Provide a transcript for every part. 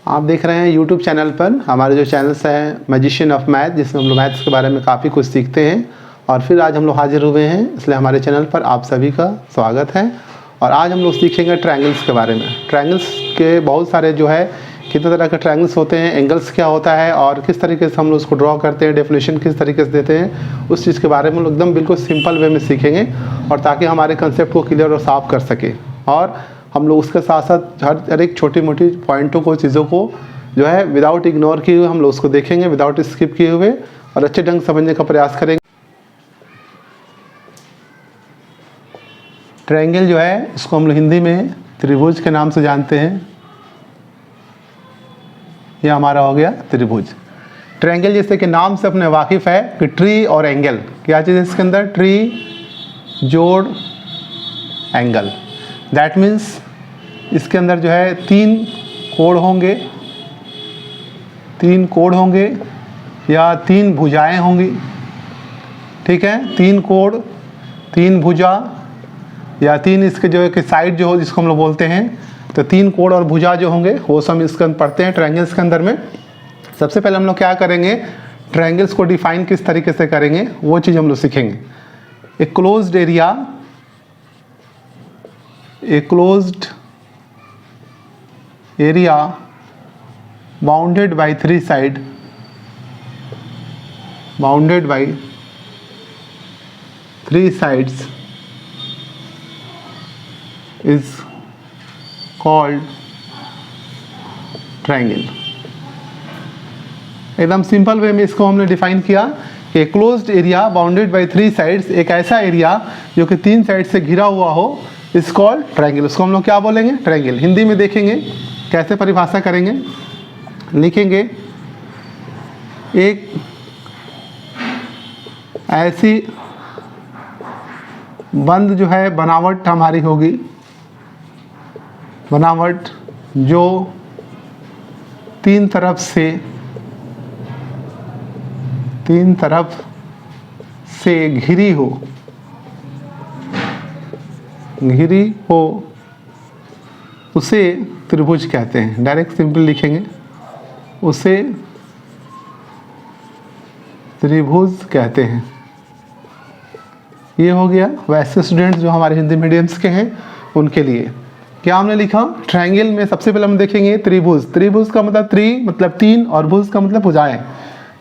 आप देख रहे हैं यूट्यूब चैनल पर हमारे जो चैनल्स हैं मैजिशियन ऑफ मैथ, जिसमें हम लोग मैथ्स के बारे में काफ़ी कुछ सीखते हैं। और फिर आज हम लोग हाजिर हुए हैं, इसलिए हमारे चैनल पर आप सभी का स्वागत है। और आज हम लोग सीखेंगे ट्रायंगल्स के बारे में। ट्रायंगल्स के बहुत सारे जो है कितने तरह के ट्रायंगल्स होते हैं, एंगल्स क्या होता है और किस तरीके से हम लोग उसको ड्रॉ करते हैं, डेफिनेशन किस तरीके से देते हैं, उस चीज़ के बारे में हम लोग एकदम बिल्कुल सिंपल वे में सीखेंगे, और ताकि हमारे कंसेप्ट को क्लियर और साफ कर सके। और हम लोग उसके साथ साथ हर एक छोटी मोटी पॉइंटों को, चीज़ों को जो है विदाउट इग्नोर किए हुए हम लोग उसको देखेंगे, विदाउट स्किप किए हुए, और अच्छे ढंग से समझने का प्रयास करेंगे। ट्रायंगल जो है इसको हम लोग हिंदी में त्रिभुज के नाम से जानते हैं। यह हमारा हो गया त्रिभुज। ट्रायंगल जैसे कि नाम से अपने वाकिफ है कि ट्री और एंगल, क्या चीज़ है इसके अंदर, ट्री जोड़ एंगल। दैट मीन्स इसके अंदर जो है तीन कोण होंगे या तीन भुजाएं होंगी। ठीक है, तीन कोण, तीन भुजा या तीन इसके जो है कि साइड जो हो जिसको हम लोग बोलते हैं, तो तीन कोण और भुजा जो होंगे वो सब इसके अंदर पढ़ते हैं ट्रायंगल्स के अंदर में। सबसे पहले हम लोग क्या करेंगे, ट्रायंगल्स को डिफाइन किस तरीके से करेंगे वो चीज़ हम लोग सीखेंगे। A closed area bounded by three sides is called triangle। एकदम सिंपल वे में इसको हमने डिफाइन किया कि closed area bounded by three sides, एक ऐसा एरिया जो कि तीन साइड से घिरा हुआ हो, इज कॉल्ड ट्रायंगल। उसको हम लोग क्या बोलेंगे, ट्रायंगल। हिंदी में देखेंगे कैसे परिभाषा करेंगे, लिखेंगे एक ऐसी बंद जो है बनावट हमारी होगी, बनावट जो तीन तरफ से घिरी हो, उसे त्रिभुज कहते हैं। डायरेक्ट सिंपल लिखेंगे, उसे त्रिभुज कहते हैं। ये हो गया वैसे स्टूडेंट्स जो हमारे हिंदी मीडियम्स के हैं उनके लिए। क्या हमने लिखा, ट्रायंगल में सबसे पहले हम देखेंगे त्रिभुज। त्रिभुज का मतलब त्रि मतलब तीन और भुज का मतलब भुजाएं।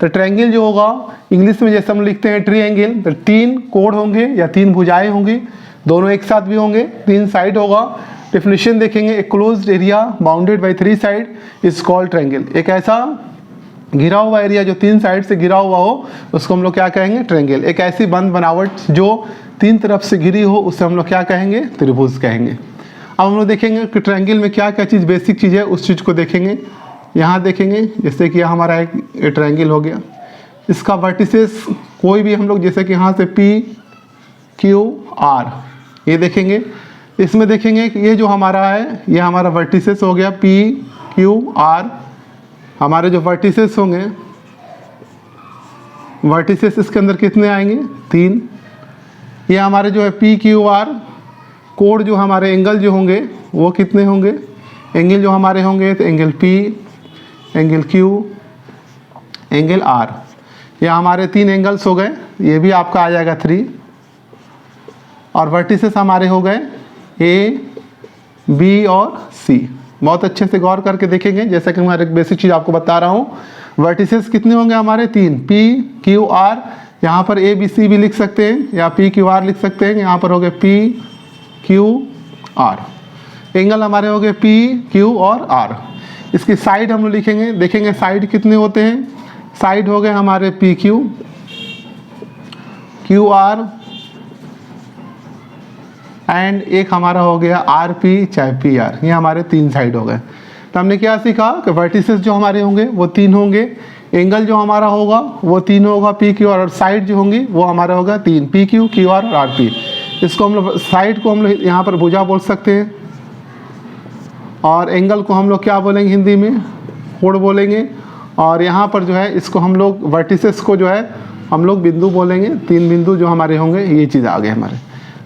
तो ट्रायंगल जो होगा इंग्लिश में जैसे हम लिखते हैं ट्री एंगल, तो तीन कोण होंगे या तीन भुजाएं होंगी, दोनों एक साथ भी होंगे, तीन साइड होगा। डेफिनेशन देखेंगे, a closed area bounded by three side is called triangle. एक ऐसा घिरा हुआ एरिया जो तीन साइड से घिरा हुआ हो उसको हम लोग क्या कहेंगे, ट्रायंगल। एक ऐसी बंद बनावट जो तीन तरफ से घिरी हो उसे हम लोग क्या कहेंगे, त्रिभुज कहेंगे। अब हम लोग देखेंगे कि ट्रायंगल में क्या क्या चीज़ बेसिक चीज़ है, उस चीज़ को देखेंगे। यहाँ देखेंगे जैसे कि हमारा एक ट्रायंगल हो गया, इसका वर्टिसेस कोई भी हम लोग जैसे कि यहाँ से P Q R ये देखेंगे। इसमें देखेंगे कि ये जो हमारा है ये हमारा वर्टिसेस हो गया P Q R। हमारे जो वर्टिसेस होंगे, वर्टिसेस इसके अंदर कितने आएंगे, तीन। ये हमारे जो है P Q R कोण जो हमारे एंगल जो होंगे वो कितने होंगे, एंगल जो हमारे होंगे तो angle P, angle Q, angle R। ये हमारे तीन एंगल्स हो गए, ये भी आपका आ जाएगा 3। और वर्टिसेस हमारे हो गए A, B और C। बहुत अच्छे से गौर करके देखेंगे, जैसे कि हमारे बेसिक चीज़ आपको बता रहा हूँ। वर्टिसेस कितने होंगे हमारे, तीन, P Q R। यहाँ पर A B C भी लिख सकते हैं या P Q R लिख सकते हैं। यहाँ पर हो गए P Q R। एंगल हमारे हो गए P Q और R। इसकी साइड हम लोग लिखेंगे, देखेंगे साइड कितने होते हैं। साइड हो गए हमारे P Q, Q R and एक हमारा हो गया R P चाहे P R। ये हमारे तीन साइड हो गए। तो हमने क्या सीखा कि वर्टिसेस जो हमारे होंगे वो तीन होंगे, एंगल जो हमारा होगा वो तीन होगा P Q R, और साइड जो होंगी वो हमारा होगा तीन, P Q Q R और R P। इसको हम लोग साइड को हम लोग यहाँ पर भुजा बोल सकते हैं, और एंगल को हम लोग क्या बोलेंगे हिंदी में, कोण बोलेंगे। और यहाँ पर जो है इसको हम लोग वर्टिसेस को जो है हम लोग बिंदु बोलेंगे। तीन बिंदु जो हमारे होंगे ये चीज़ आ गए हमारे।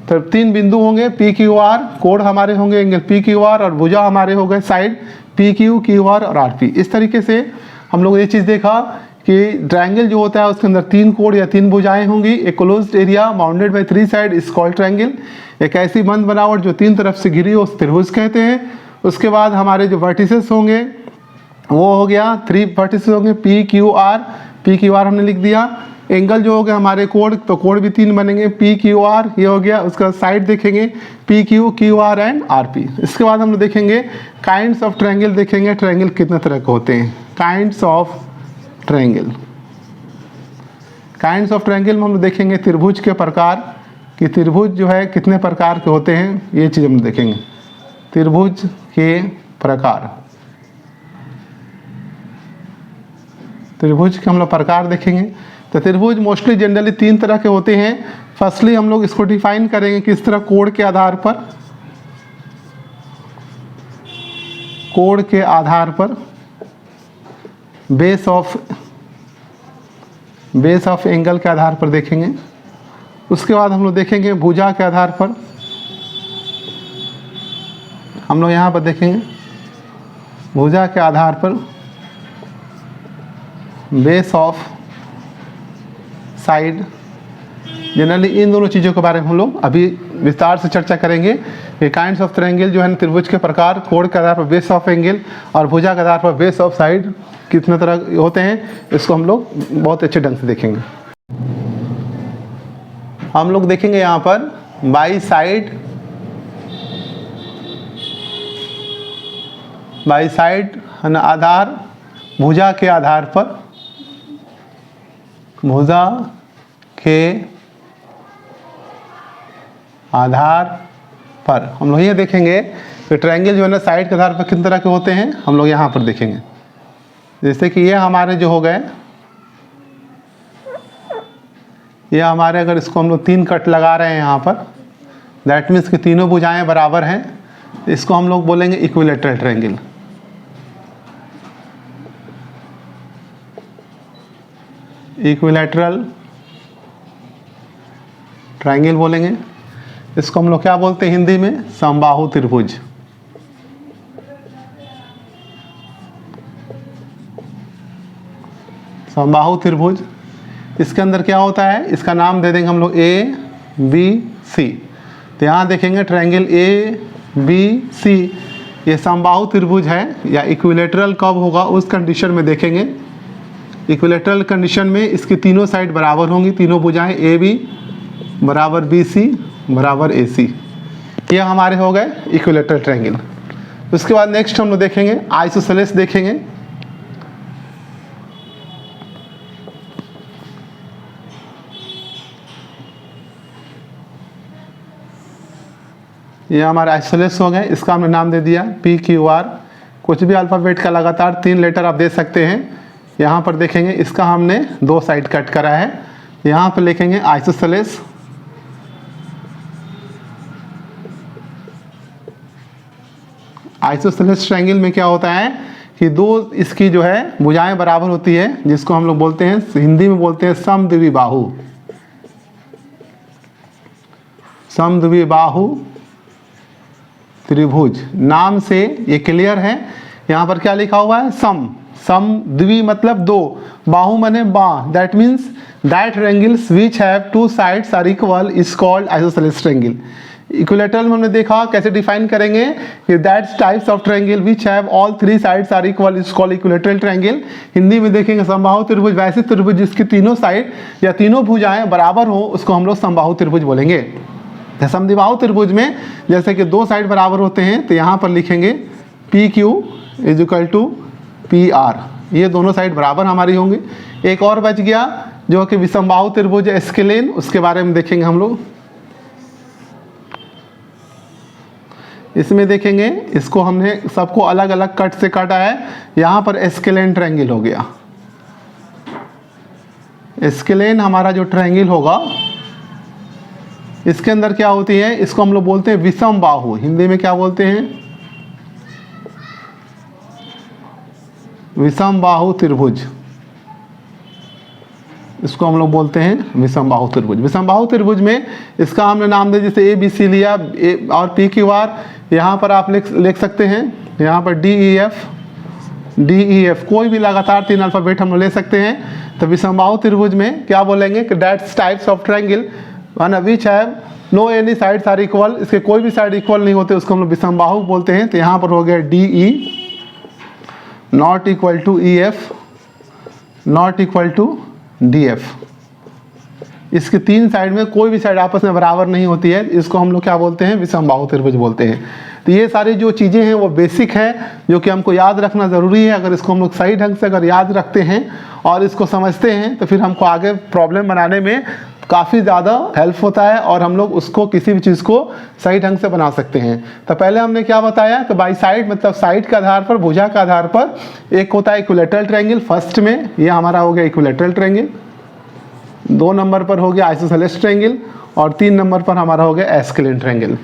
तो तीन बिंदु होंगे P Q R, कोण हमारे होंगे एंगल P Q R, और भुजा हमारे हो गए side P Q, Q R और आर पी। इस तरीके से हम लोग ये चीज़ देखा कि ट्रायंगल जो होता है उसके अंदर 3 कोण या 3 भुजाएं होंगी। एक closed area bounded by 3 side is called triangle. एक ऐसी बंद बनावट जो 3 तरफ से घिरी हो उस त्रिभुज कहते हैं। उसके बाद हमारे जो वर्टिसेस होंगे वो हो गया 3 वर्टिसेस होंगे P Q R. P Q R हमने लिख दिया। एंगल जो हो गया हमारे कोण, तो कोण भी 3 बनेंगे पी क्यू आर, ये हो गया। उसका साइड देखेंगे P Q, Q R and R P. इसके बाद हम लोग देखेंगे काइंड्स ऑफ ट्रायंगल, देखेंगे ट्रायंगल कितने तरह के होते हैं। Kinds of triangle, kinds of triangle में हम लोग देखेंगे त्रिभुज के प्रकार कि त्रिभुज जो है कितने प्रकार के होते हैं, ये चीज़ हम देखेंगे। त्रिभुज के प्रकार, त्रिभुज के हम लोग प्रकार देखेंगे। तो त्रिभुज मोस्टली जनरली 3 तरह के होते हैं। फर्स्टली हम लोग इसको डिफाइन करेंगे किस तरह, कोण के आधार पर, कोण के आधार पर, बेस ऑफ एंगल के आधार पर देखेंगे। उसके बाद हम लोग देखेंगे भुजा के आधार पर, हम लोग यहाँ पर देखेंगे भुजा के आधार पर, base of side. Generally in दोनों चीज़ों के बारे में हम लोग अभी विस्तार से चर्चा करेंगे कि काइंड्स ऑफ ट्रायंगल जो है त्रिभुज के प्रकार, कोण के आधार पर बेस ऑफ एंगल और भुजा के आधार पर बेस ऑफ साइड कितने तरह होते हैं, इसको हम लोग बहुत अच्छे ढंग से देखेंगे। हम लोग देखेंगे यहाँ पर बाई साइड, बाई साइड आधार, भुजा के आधार पर, भुजा के आधार पर हम लोग ये देखेंगे कि ट्रायंगल जो है ना साइड के आधार पर कितने तरह के होते हैं, हम लोग यहाँ पर देखेंगे। जैसे कि ये हमारे जो हो गए, ये हमारे, अगर इसको हम लोग 3 कट लगा रहे हैं यहाँ पर, दैट मीन्स कि तीनों भुजाएं बराबर हैं, इसको हम लोग बोलेंगे इक्विलैटरल ट्रायंगल। इक्विलैटरल ट्रायंगल बोलेंगे। इसको हम लोग क्या बोलते हैं हिंदी में, समबाहु त्रिभुज। समबाहु त्रिभुज। इसके अंदर क्या होता है, इसका नाम दे देंगे हम लोग ए बी सी। तो यहाँ देखेंगे ट्रायंगल ए बी सी, ये समबाहु त्रिभुज है या इक्विलैटरल कब होगा उस कंडीशन में देखेंगे। इक्विलैटरल कंडीशन में इसकी तीनों साइड बराबर होंगी, तीनों भुजाएं ए बी बराबर बी सी बराबर ए सी। ये हमारे हो गए इक्विलैटरल ट्रायंगल। उसके बाद नेक्स्ट हम लोग देखेंगे आइसोसेलेस देखेंगे। ये हमारे आइसोसेलेस हो गए, इसका हमने नाम दे दिया पी क्यू आर। कुछ भी अल्फ़ाबेट का लगातार 3 लेटर आप दे सकते हैं। यहाँ पर देखेंगे इसका हमने 2 साइड कट करा है। यहाँ पर लिखेंगे आइसोसेलेस। आइसोसेलेस ट्रायंगल में क्या होता है कि 2 इसकी जो है भुजाएं बराबर होती है, जिसको हम लोग बोलते हैं, हिंदी में बोलते हैं समद्विबाहु। समद्विबाहु त्रिभुज नाम से ये क्लियर है। यहाँ पर क्या लिखा हुआ है, सम। सम द्वि मतलब 2, बाहु माने बाह, that means that triangles which have 2 sides are equal is called isosceles triangle. Equilateral में हमने देखा कैसे डिफाइन करेंगे कि that types of triangle which have all 3 sides are equal is called equilateral triangle. Hindi में देखेंगे समबाहु त्रिभुज, वैसे त्रिभुज जिसकी तीनों साइड या तीनों भुजाएं बराबर हो उसको हम लोग समबाहु त्रिभुज बोलेंगे। समद्विबाहु त्रिभुज में जैसे कि 2 साइड बराबर होते हैं, तो यहाँ पर लिखेंगे P Q is equal to P R, ये दोनों साइड बराबर हमारी होंगे। एक और बच गया जो कि विसमबाहु त्रिभुज एस्केलेन, उसके बारे में देखेंगे हम लोग। इसमें देखेंगे इसको हमने सबको अलग अलग कट से काटा है। यहाँ पर एस्केलेन ट्रायंगल हो गया। एस्केलेन हमारा जो ट्रायंगल होगा इसके अंदर क्या होती है, इसको हम लोग बोलते हैं विषम बाहु। हिंदी में क्या बोलते हैं, विषम बाहु त्रिभुज। इसको हम लोग बोलते हैं विषम बाहु त्रिभुज। विषम बाहु त्रिभुज में इसका हमने नाम दे, जैसे ए बी सी लिया, ए और पी क्यू आर। यहाँ पर आप लिख सकते हैं यहाँ पर डी ई एफ कोई भी लगातार 3 अल्फाबेट हम लोग ले सकते हैं। तो विषमबाहु त्रिभुज में क्या बोलेंगे कि that's types of triangle one which have no any sides are equal, इसके कोई भी साइड इक्वल नहीं होते उसको हम लोग विषमबाहु बोलते हैं। तो यहाँ पर हो गया D E not equal to E F not equal to D F. इसके 3 साइड में कोई भी साइड आपस में बराबर नहीं होती है, इसको हम लोग क्या बोलते हैं, विषमबाहु त्रिभुज बोलते हैं। तो ये सारी जो चीज़ें हैं वो बेसिक है जो कि हमको याद रखना ज़रूरी है। अगर इसको हम लोग सही ढंग से अगर याद रखते हैं और इसको समझते हैं तो फिर हमको आगे प्रॉब्लम बनाने में काफ़ी ज़्यादा हेल्प होता है और हम लोग उसको किसी भी चीज़ को सही ढंग से बना सकते हैं। तो पहले हमने क्या बताया कि बाई साइड मतलब साइड के आधार पर, भुजा के आधार पर एक होता है इक्विलेटरल ट्रायंगल। फर्स्ट में ये हमारा हो गया इक्विलेटरल ट्रायंगल, 2 नंबर पर हो गया आइसोसेलेस ट्रायंगल और 3 नंबर पर हमारा हो गया एस्केलेन ट्रायंगल।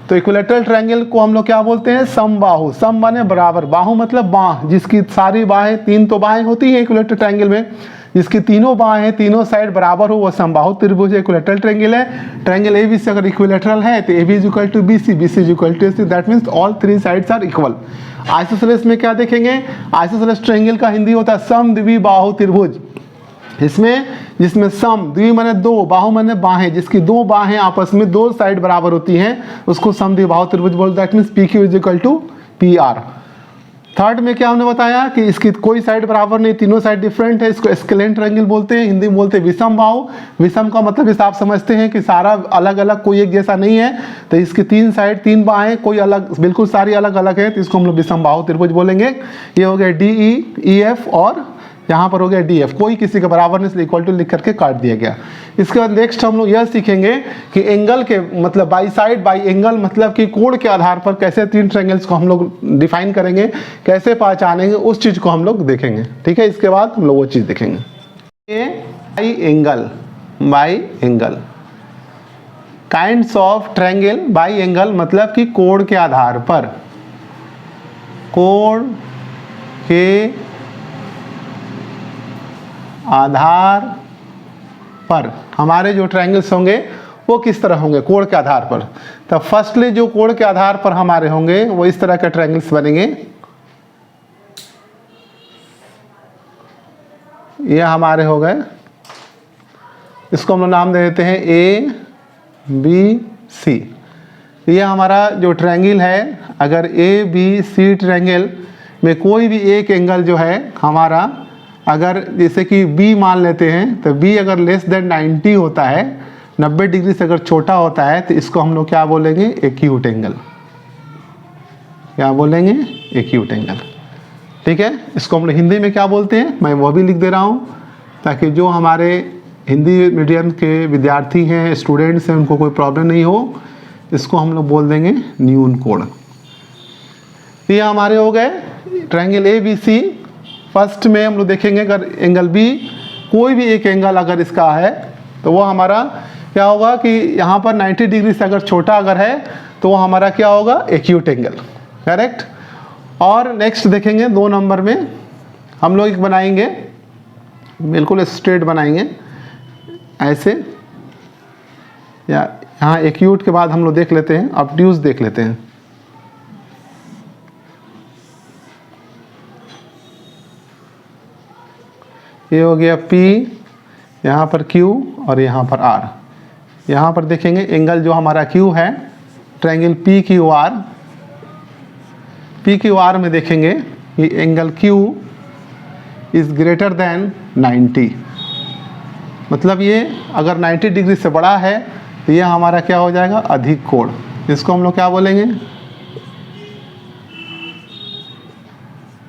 तो इक्विलेटरल ट्रायंगल को हम लोग क्या बोलते हैं, समबाहु। सम माने बराबर, बाहु मतलब बाह, जिसकी सारी बाहें, 3 तो बाहें होती हैं इक्विलेटरल ट्रायंगल में, जिसकी तीनों बाहें तीनों साइड बराबर हो वो समबाहु त्रिभुज इक्विलेटरल ट्रायंगल है। ट्रायंगल ए बी सी अगर इक्विलेटरल है तो A B is equal to B C, B C is equal to A C, that means all 3 sides are equal. Isosceles में क्या देखेंगे, आइसोसेलेस ट्रायंगल का हिंदी होता है समद्विबाहु त्रिभुज। इसमें जिसमें सम, द्वि माने 2, बाहु माने बाहें, जिसकी 2 बाहें आपस में 2 साइड बराबर होती हैं उसको समद्विबाहु त्रिभुज बोलते हैं। That means P Q is equal to P R. Third में क्या हमने बताया कि इसकी कोई साइड बराबर नहीं, तीनों साइड डिफरेंट है, इसको एस्केलेन ट्रायंगल बोलते हैं, हिंदी में बोलते हैं विषमबाहु। विषम का मतलब इस आप समझते हैं कि सारा अलग अलग, कोई एक जैसा नहीं है। तो इसकी 3 साइड 3 बाहें कोई अलग, बिल्कुल सारी अलग अलग है, तो इसको हम लोग विषमबाहु त्रिभुज बोलेंगे। ये हो गया डी ई एफ और यहाँ पर हो गया डी एफ, कोई किसी के बराबर नहीं, इसलिए इक्वल टू लिख करके काट दिया गया। इसके बाद नेक्स्ट हम लोग यह सीखेंगे कि एंगल के मतलब बाई साइड बाई एंगल मतलब कि कोण के आधार पर कैसे 3 ट्रायंगल्स को हम लोग डिफाइन करेंगे, कैसे पहचानेंगे, उस चीज़ को हम लोग देखेंगे। ठीक है, इसके बाद हम लोग वो चीज़ देखेंगे। By angle kinds of triangle. By angle मतलब कि कोण के आधार पर, कोण के आधार पर हमारे जो ट्रायंगल्स होंगे वो किस तरह होंगे, कोण के आधार पर। तो फर्स्टली जो कोण के आधार पर हमारे होंगे वो इस तरह के ट्रायंगल्स बनेंगे। ये हमारे हो गए, इसको हम लोग नाम दे देते हैं ए बी सी। ये हमारा जो ट्रायंगल है, अगर ए बी सी ट्रायंगल में कोई भी एक एंगल जो है हमारा, अगर जैसे कि B मान लेते हैं तो B अगर लेस देन 90 होता है, 90 डिग्री से अगर छोटा होता है तो इसको हम लोग क्या बोलेंगे, एक्यूट एंगल। क्या बोलेंगे, एक्यूट एंगल। ठीक है, इसको हम लोग हिंदी में क्या बोलते हैं, मैं वो भी लिख दे रहा हूँ ताकि जो हमारे हिंदी मीडियम के विद्यार्थी हैं, स्टूडेंट्स हैं, उनको कोई प्रॉब्लम नहीं हो। इसको हम लोग बोल देंगे न्यून कोण। ये हमारे हो गए triangle A B C. First में हम लोग देखेंगे अगर एंगल बी, कोई भी एक एंगल अगर इसका है तो वो हमारा क्या होगा कि यहाँ पर 90 डिग्री से अगर छोटा अगर है तो वो हमारा क्या होगा, एक्यूट एंगल। करेक्ट। और नेक्स्ट देखेंगे 2 नंबर में हम लोग एक बनाएंगे, बिल्कुल स्ट्रेट बनाएंगे ऐसे, या यहाँ एक्यूट के बाद हम लोग देख लेते हैं ऑब्ट्यूज देख लेते हैं। ये हो गया P, यहाँ पर Q और यहाँ पर R। यहाँ पर देखेंगे एंगल जो हमारा Q है, ट्रायंगल PQR। PQR में देखेंगे ये angle Q is greater than 90, मतलब ये अगर 90 डिग्री से बड़ा है तो ये हमारा क्या हो जाएगा, अधिक कोण। इसको हम लोग क्या बोलेंगे,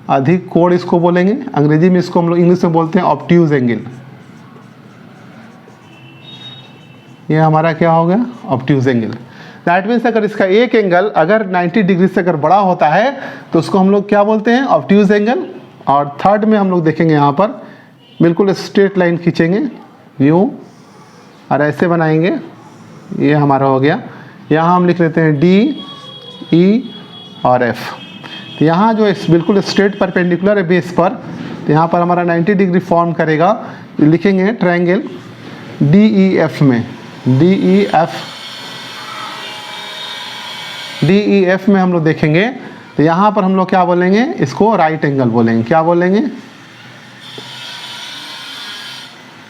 अधिक कोण इसको बोलेंगे। अंग्रेजी में इसको हम लोग इंग्लिश में बोलते हैं ऑब्ट्यूज एंगल। ये हमारा क्या हो गया, ऑब्ट्यूज एंगल। दैट मीन्स अगर इसका एक एंगल अगर 90 डिग्री से अगर बड़ा होता है तो उसको हम लोग क्या बोलते हैं, ऑब्ट्यूज एंगल। और थर्ड में हम लोग देखेंगे यहाँ पर बिल्कुल स्ट्रेट लाइन खींचेंगे यूँ और ऐसे बनाएंगे। ये हमारा हो गया। यहाँ हम लिख लेते हैं डी ई और एफ। तो यहाँ जो बिल्कुल स्ट्रेट परपेंडिकुलर है बेस पर, तो यहाँ पर हमारा 90 डिग्री फॉर्म करेगा। लिखेंगे ट्रायंगल डी ई एफ में, डी ई एफ में हम लोग देखेंगे तो यहाँ पर हम लोग क्या बोलेंगे, इसको राइट एंगल बोलेंगे। क्या बोलेंगे,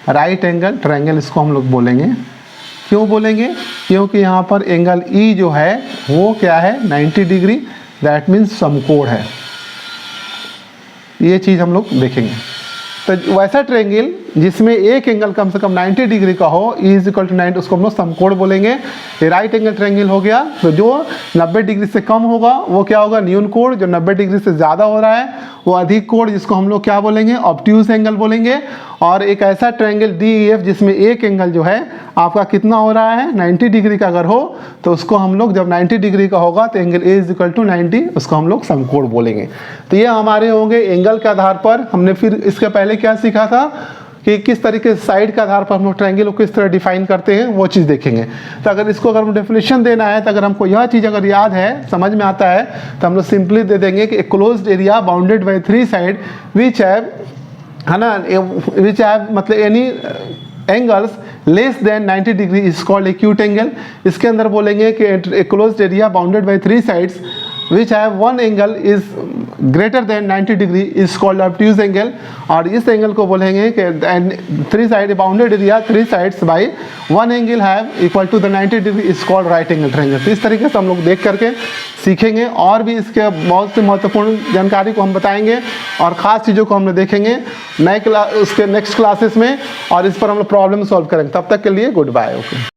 राइट एंगल ट्रायंगल इसको हम लोग बोलेंगे। क्यों बोलेंगे, क्योंकि यहाँ पर एंगल ई जो है वो क्या है 90 डिग्री, दैट मीन्स समकोण है। ये चीज़ हम लोग देखेंगे। तो वैसा ट्रायंगल जिसमें एक एंगल कम से कम 90 डिग्री का हो, ई इज इक्वल टू 90, उसको हम लोग समकोण बोलेंगे। ये राइट एंगल ट्रायंगल हो गया। तो जो 90 डिग्री से कम होगा वो क्या होगा, न्यून कोण। जो 90 डिग्री से ज़्यादा हो रहा है वो अधिक कोण, जिसको हम लोग क्या बोलेंगे, ऑब्ट्यूज एंगल बोलेंगे। और एक ऐसा ट्रायंगल डी ई एफ जिसमें एक एंगल जो है आपका कितना हो रहा है 90 डिग्री का अगर हो, तो उसको हम लोग जब 90 डिग्री का होगा तो angle A is equal to 90, उसको हम लोग समकोण बोलेंगे। तो ये हमारे होंगे एंगल के आधार पर। हमने फिर इसके पहले क्या सीखा था कि किस तरीके से साइड के आधार पर हम लोग ट्रायंगल को किस तरह डिफाइन करते हैं, वो चीज़ देखेंगे। तो अगर इसको अगर हम डेफिनेशन देना है, तो अगर हमको यह चीज़ अगर याद है, समझ में आता है, तो हम लोग सिंपली दे देंगे कि closed area bounded by 3 side which have, है ना, विच हैव मतलब any angles less than 90 degree is called acute angle. इसके अंदर बोलेंगे कि closed area bounded by 3 sides which have one angle is greater than 90 degree is called obtuse angle। और इस angle को बोलेंगे कि 3 side bounded area 3 sides by 1 angle have equal to the 90 degree is called right angle triangle. तो इस तरीके से हम लोग देख करके सीखेंगे और भी इसके बहुत से महत्वपूर्ण जानकारी को हम बताएंगे और ख़ास चीज़ों को हम लोग देखेंगे नए उसके नेक्स्ट क्लासेस में, और इस पर हम लोग प्रॉब्लम सॉल्व करेंगे। तब तक के लिए गुड बाय। ओके।